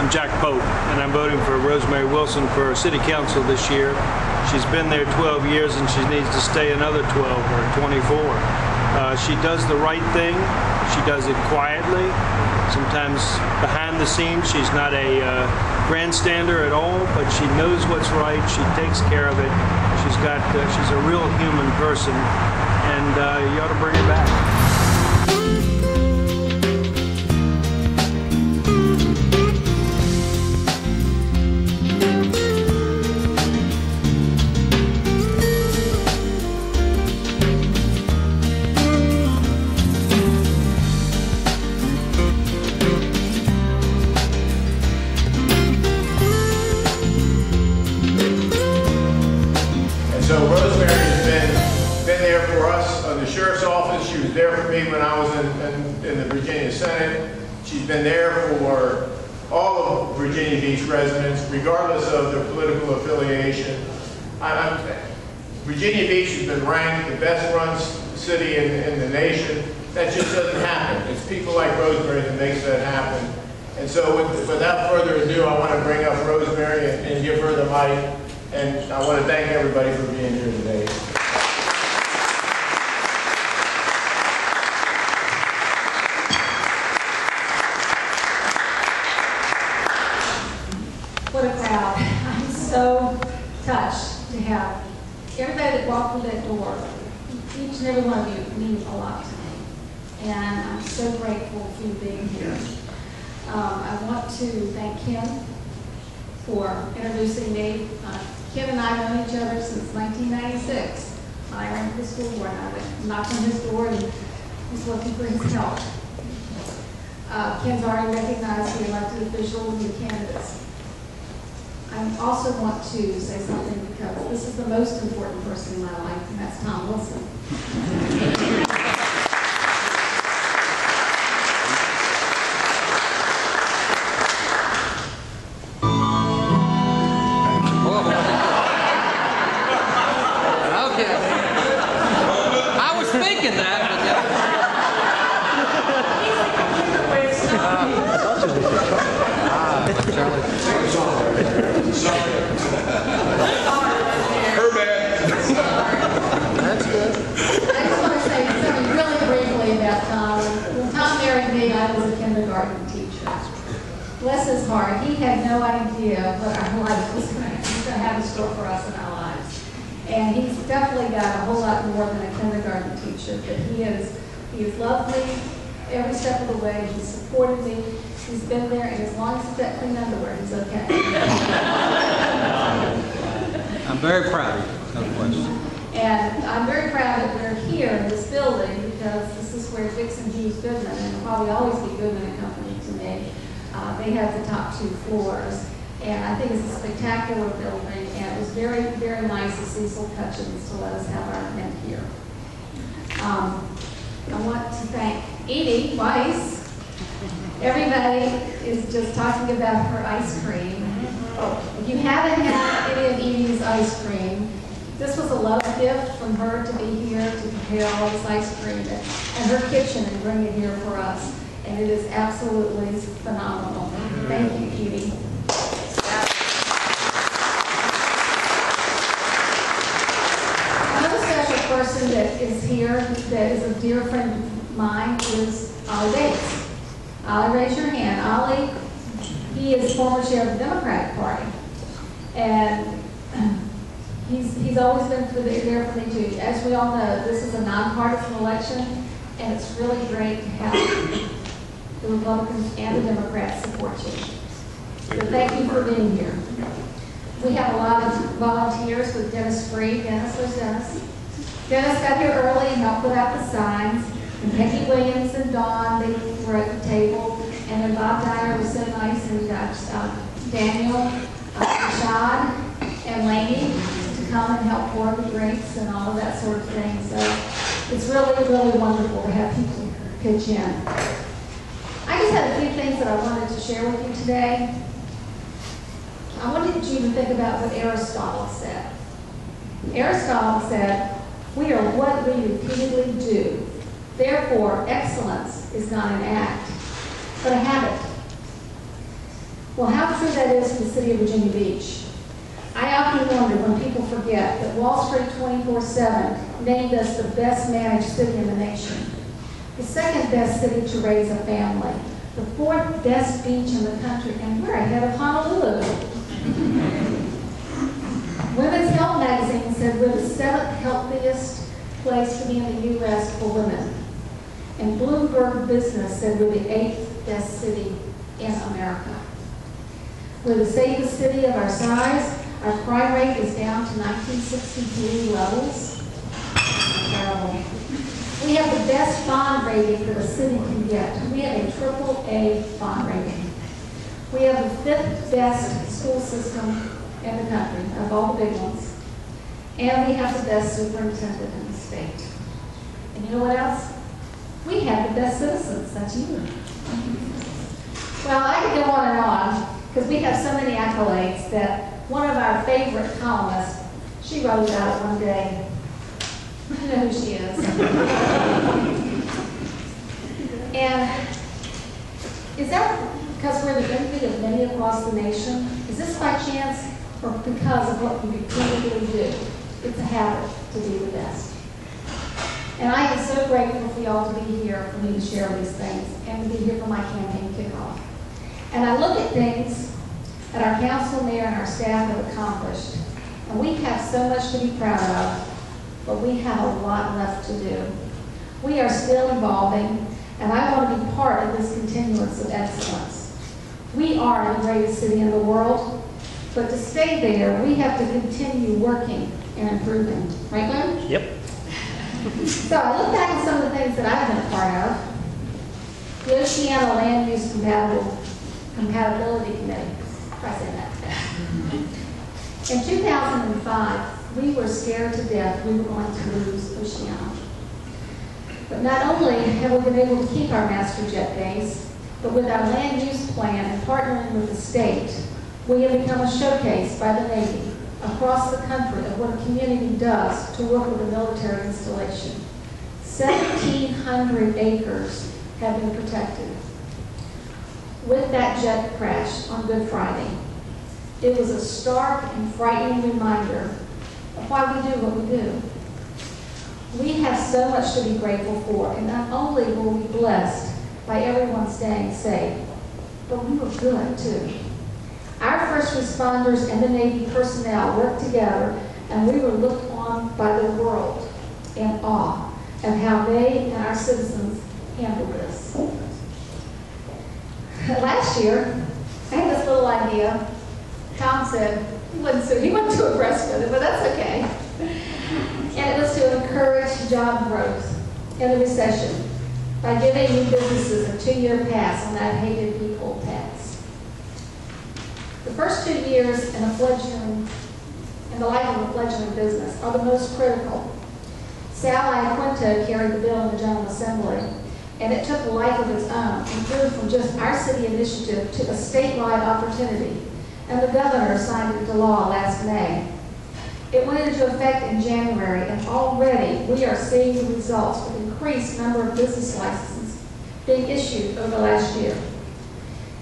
I'm Jack Pope, and I'm voting for Rosemary Wilson for City Council this year. She's been there 12 years, and she needs to stay another 12 or 24. She does the right thing. She does it quietly. Sometimes behind the scenes, she's not a grandstander at all, but she knows what's right. She takes care of it. She's a real human person, and you ought to bring her back. So Rosemary has been there for us in the Sheriff's Office. She was there for me when I was in the Virginia Senate. She's been there for all of Virginia Beach residents, regardless of their political affiliation. Virginia Beach has been ranked the best run city in the nation. That just doesn't happen. It's people like Rosemary that makes that happen. And so without further ado, I want to bring up Rosemary and give her the mic. And I want to thank everybody for being here today. What a crowd. I'm so touched to have everybody that walked through that door. Each and every one of you means a lot to me. And I'm so grateful for you being here. I want to thank Kim for introducing me. Kim and I have known each other since 1996. I ran to the school board and I knocked on his door and was looking for his help. Kim's already recognized the elected officials and the candidates. I also want to say something because this is the most important person in my life, and that's Tom Wilson. Bless his heart, he had no idea what our life was going to have in store for us in our lives. And he's definitely got a whole lot more than a kindergarten teacher, but he has loved me every step of the way. He's supported me. He's been there, and as long as he's got clean underwear, he's okay. I'm very proud of you, no question. And I'm very proud that we're here in this building because this is where Dixon Hughes Goodman, and it'll probably always be Goodman and Company to me. They have the top 2 floors, and I think it's a spectacular building, and it was very, very nice of Cecil Cutchins to let us have our event here. I want to thank Edie Weiss. Everybody is just talking about her ice cream. If you haven't had any of Edie's ice cream, this was a love gift from her to be here to prepare all this ice cream at her kitchen and bring it here for us. And it is absolutely phenomenal. Thank you, Edie. Another special person that is here that is a dear friend of mine is Ollie Bates. Ollie, raise your hand. Ollie, he is former chair of the Democratic Party. And he's always been there for me too. As we all know, this is a nonpartisan election, and it's really great to have the Republicans and the Democrats support you. So thank you for being here. We have a lot of volunteers with Dennis Free. Dennis, where's Dennis? Dennis got here early and helped put out the signs. And Peggy Williams and Dawn, they were at the table. And then Bob Dyer was so nice, and we got Daniel, Rashad, and Laney to come and help pour the drinks and all of that sort of thing. So it's really, really wonderful to have people pitch in. I just had a few things that I wanted to share with you today. I wanted you to think about what Aristotle said. Aristotle said, "We are what we repeatedly do. Therefore, excellence is not an act, but a habit." Well, how true that is for the city of Virginia Beach. I often wonder when people forget that Wall Street 24/7 named us the best managed city in the nation, the second best city to raise a family, the fourth best beach in the country, and we're ahead of Honolulu. Women's Health magazine said we're the seventh healthiest place to be in the U.S. for women. And Bloomberg Business said we're the eighth best city in America. We're the safest city of our size. Our crime rate is down to 1963 levels. Terrible. We have the best bond rating that a city can get. We have a AAA bond rating. We have the fifth best school system in the country, of all the big ones. And we have the best superintendent in the state. And you know what else? We have the best citizens. That's you. Well, I could go on and on, because we have so many accolades that one of our favorite columnists, she wrote about it one day. I know who she is. And is that because we're the envy of many across the nation? Is this by chance or because of what we repeatedly do? It's a habit to be the best. And I am so grateful for y'all to be here for me to share these things and to be here for my campaign kickoff. And I look at things that our council, mayor, and our staff have accomplished. And we have so much to be proud of, but we have a lot left to do. We are still evolving, and I want to be part of this continuance of excellence. We are the greatest city in the world, but to stay there, we have to continue working and improving. Right, Glenn? Yep. So I look back at some of the things that I've been a part of. The Oceana Land Use Compatibility Committee. Try saying that fast. In 2005, we were scared to death we were going to lose Oceana. But not only have we been able to keep our master jet base, but with our land use plan and partnering with the state, we have become a showcase by the Navy across the country of what a community does to work with a military installation. 1,700 acres have been protected. With that jet crash on Good Friday, it was a stark and frightening reminder of why we do what we do. We have so much to be grateful for, and not only were we blessed by everyone staying safe, but we were good too. Our first responders and the Navy personnel worked together, and we were looked on by the world in awe of how they and our citizens handled this. Last year, I had this little idea. Tom said he wasn't too impressed with it, but that's okay. And it was to encourage job growth in the recession by giving new businesses a 2-year pass on that hated people tax. The first 2 years in the life of a fledgling business are the most critical. Sal Iaquinto carried the bill in the General Assembly, and it took a life of its own and grew from just our city initiative to a statewide opportunity, and the governor signed it into law last May. It went into effect in January, and already we are seeing the results with increased number of business licenses being issued over last year.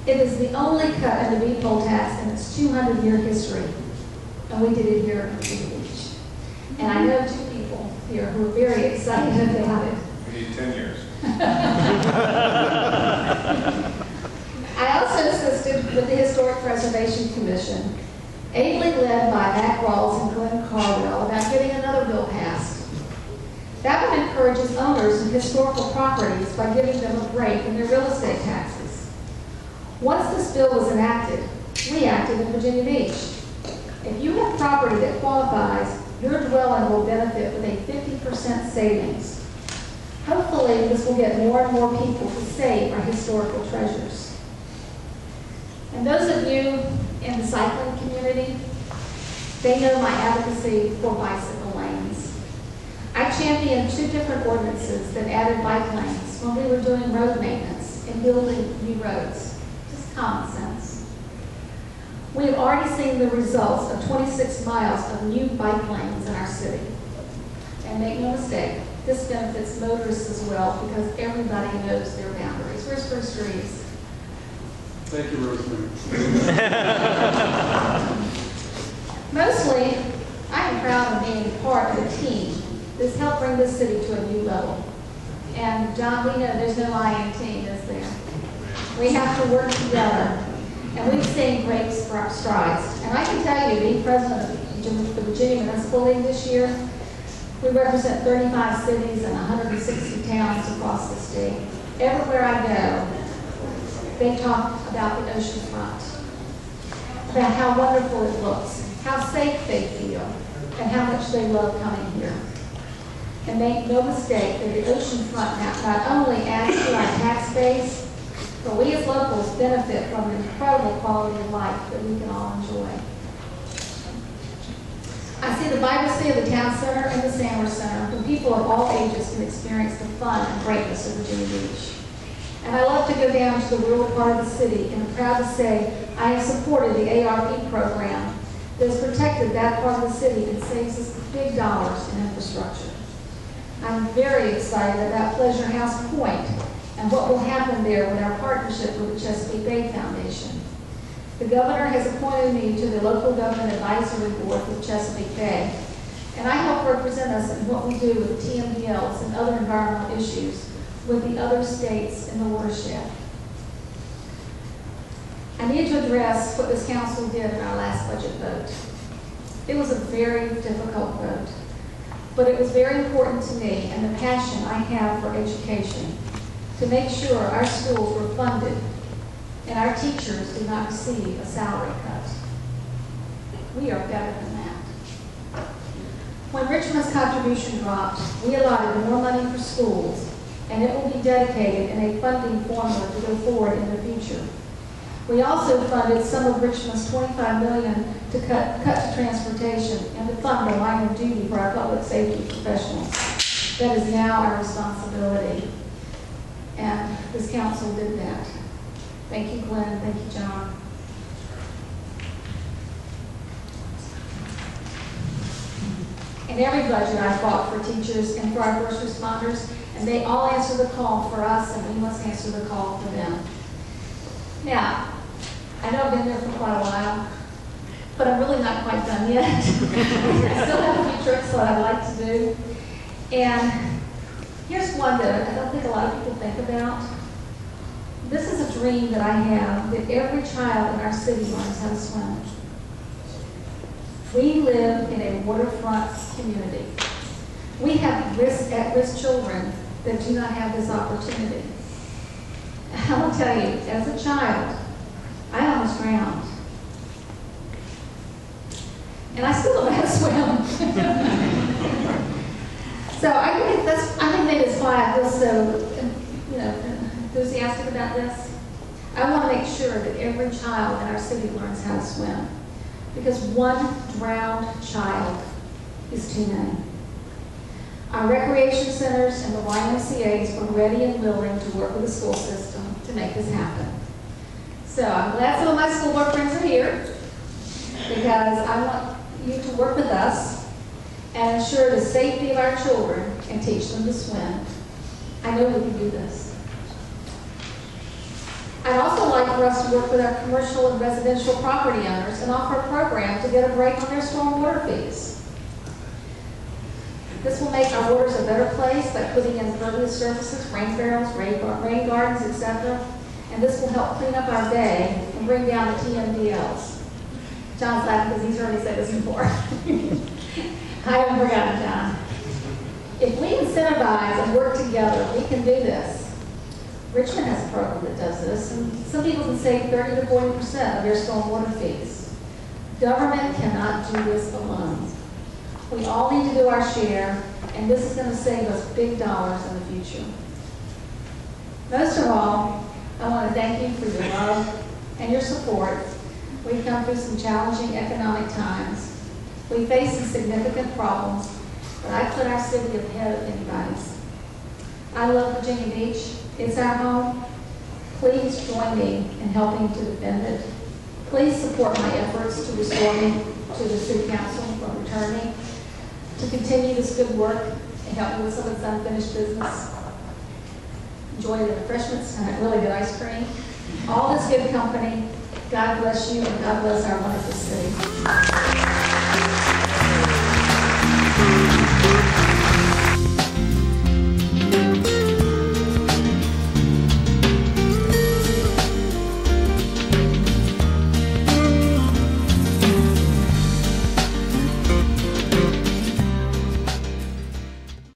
It is the only cut in the vehicle tax in its 200-year history, and we did it here in Virginia Beach. And I know 2 people here who are very excited about it. We need 10 years. I also assisted with the Historic Preservation Commission, ably led by Matt Rawls and Glenn Carwell, about getting another bill passed. That one encourages owners of historical properties by giving them a break in their real estate taxes. Once this bill was enacted, we acted in Virginia Beach. If you have property that qualifies, your dwelling will benefit with a 50% savings. Hopefully, this will get more and more people to save our historical treasures. And those of you in the cycling community, they know my advocacy for bicycle lanes. I championed 2 different ordinances that added bike lanes when we were doing road maintenance and building new roads. Just common sense. We have already seen the results of 26 miles of new bike lanes in our city. And make no mistake, this benefits motorists as well because everybody knows their boundaries. Where's Bruce Reeves? Thank you, Rosemary. Mostly, I am proud of being part of a team that's helped bring this city to a new level. And John, we know there's no I in team, is there? We have to work together. And we've seen great strides. And I can tell you, being president of the Virginia Municipal League this year, we represent 35 cities and 160 towns across the state. Everywhere I go, they talk about the oceanfront, about how wonderful it looks, how safe they feel, and how much they love coming here. And make no mistake that the oceanfront not only adds to our tax base, but we as locals benefit from the incredible quality of life that we can all enjoy. I see the vibrancy of the town center and the Sanders Center, where people of all ages can experience the fun and greatness of Virginia Beach. And I love to go down to the rural part of the city, and I'm proud to say I have supported the ARP program that has protected that part of the city and saves us big dollars in infrastructure. I'm very excited about Pleasure House Point and what will happen there with our partnership with the Chesapeake Bay Foundation. The governor has appointed me to the local government advisory board with Chesapeake Bay, and I help represent us in what we do with TMDLs and other environmental issues with the other states in the watershed. I need to address what this council did in our last budget vote. It was a very difficult vote, but it was very important to me and the passion I have for education to make sure our schools were funded and our teachers did not receive a salary cut. We are better than that. When Richmond's contribution dropped, we allotted more money for schools, and it will be dedicated in a funding formula to go forward in the future. We also funded some of Richmond's $25 million to cut to transportation and to fund the line of duty for our public safety professionals. That is now our responsibility. And this council did that. Thank you, Glenn. Thank you, John. In every budget, I fought for teachers and for our first responders, and they all answer the call for us, and we must answer the call for them. Now, I know I've been there for quite a while, but I'm really not quite done yet. I still have a few tricks that I'd like to do. And here's one that I don't think a lot of people think about. This is a dream that I have, that every child in our city learns how to swim. We live in a waterfront community. We have at-risk children that do not have this opportunity. I will tell you, as a child, I almost drowned. And I still don't know how to swim. So I think maybe that's why I feel so enthusiastic about this. I want to make sure that every child in our city learns how to swim. Because one drowned child is too many. Our recreation centers and the YMCAs are ready and willing to work with the school system to make this happen. So I'm glad some of my school board friends are here, because I want you to work with us and ensure the safety of our children and teach them to swim. I know we can do this. I'd also like for us to work with our commercial and residential property owners and offer a program to get a break on their stormwater fees. This will make our waters a better place by putting in impervious surfaces, rain barrels, rain gardens, etc. And this will help clean up our bay and bring down the TMDLs. John's laughing because he's already said this before. I haven't forgotten, John. If we incentivize and work together, we can do this. Richmond has a program that does this, and some people can save 30 to 40% of their stormwater fees. Government cannot do this alone. We all need to do our share, and this is going to save us big dollars in the future. Most of all, I want to thank you for your love and your support. We've come through some challenging economic times. We face some significant problems, but I put our city ahead of anybody's. I love Virginia Beach. It's our home. Please join me in helping to defend it. Please support my efforts to restore me to the City Council from returning, to continue this good work and help me with some of this unfinished business. Enjoy the refreshments and that really good ice cream. all this good company. God bless you and God bless our wonderful city.